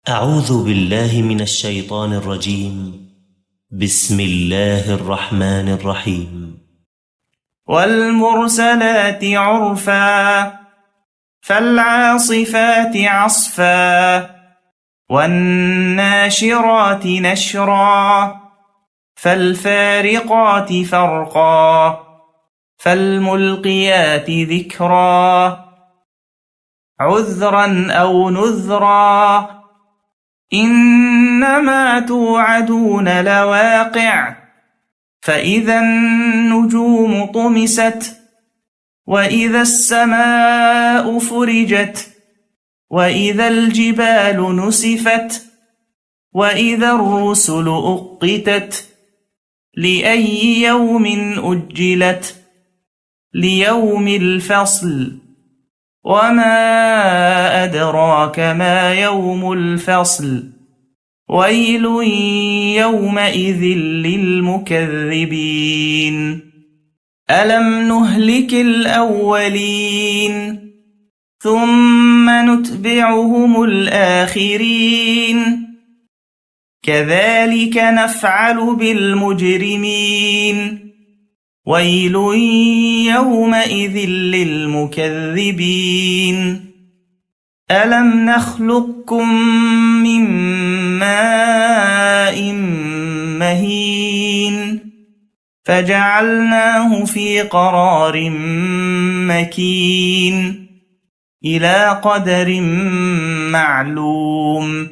أعوذ بالله من الشيطان الرجيم. بسم الله الرحمن الرحيم. والمرسلات عرفا فالعاصفات عصفا والناشرات نشرا فالفارقات فرقا فالملقيات ذكرا عذرا أو نذرا إنما توعدون لواقع فإذا النجوم طمست وإذا السماء فرجت وإذا الجبال نسفت وإذا الرسل أقتت لأي يوم أجلت ليوم الفصل وما أدراك ما يوم الفصل ويل يومئذ للمكذبين ألم نهلك الأولين ثم نتبعهم الآخرين كذلك نفعل بالمجرمين ويل يومئذ للمكذبين ألم نخلقكم من ماء مهين فجعلناه في قرار مكين إلى قدر معلوم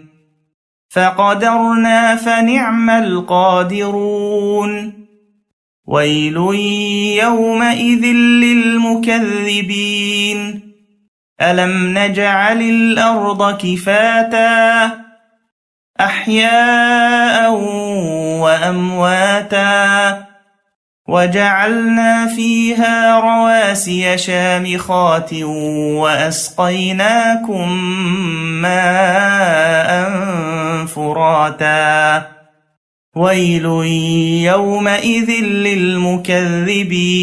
فقدرنا فنعم القادرون ويل يومئذ للمكذبين ألم نجعل الأرض كفاتا أحياء وأمواتا وجعلنا فيها رواسي شامخات وأسقيناكم ماء فراتا ويل يومئذ للمكذبين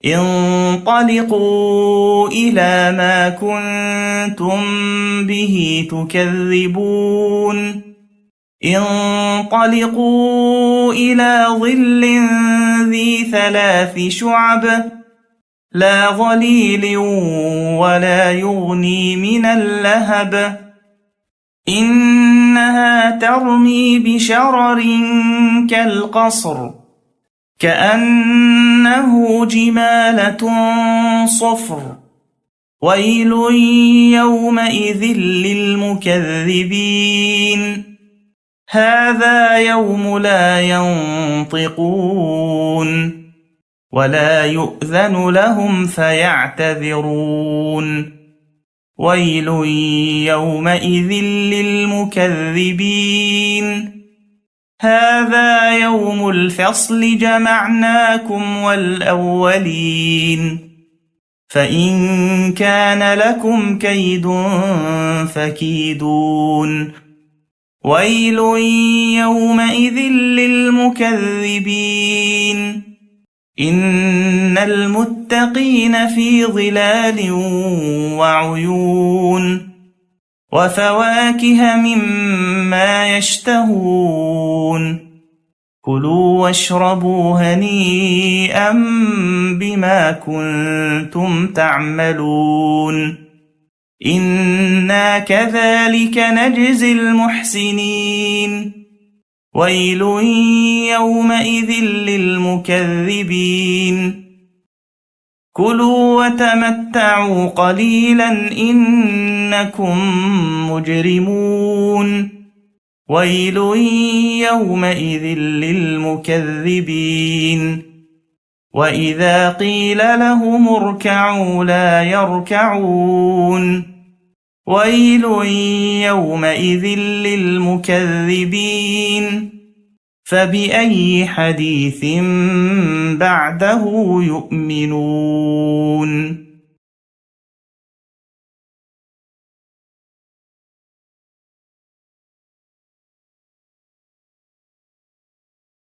انطلقوا إلى ما كنتم به تكذبون انطلقوا إلى ظل ذي 3 شعب لا ظليل ولا يغني من اللهب إنها ترمي بشرر كالقصر كأنه جمالة صفر ويل يومئذ للمكذبين هذا يوم لا ينطقون ولا يؤذن لهم فيعتذرون ويل يومئذ للمكذبين هذا يوم الفصل جمعناكم والأولين فإن كان لكم كيد فكيدون ويل يومئذ للمكذبين إن المتقين في ظلال وعيون وفواكه مما يشتهون كلوا واشربوا هنيئا بما كنتم تعملون إنا كذلك نجزي المحسنين ويل يومئذ للمكذبين كلوا وتمتعوا قليلا إنكم مجرمون ويل يومئذ للمكذبين وإذا قيل لهم اركعوا لا يركعون ويل يومئذ للمكذبين فبأي حديث بعده يؤمنون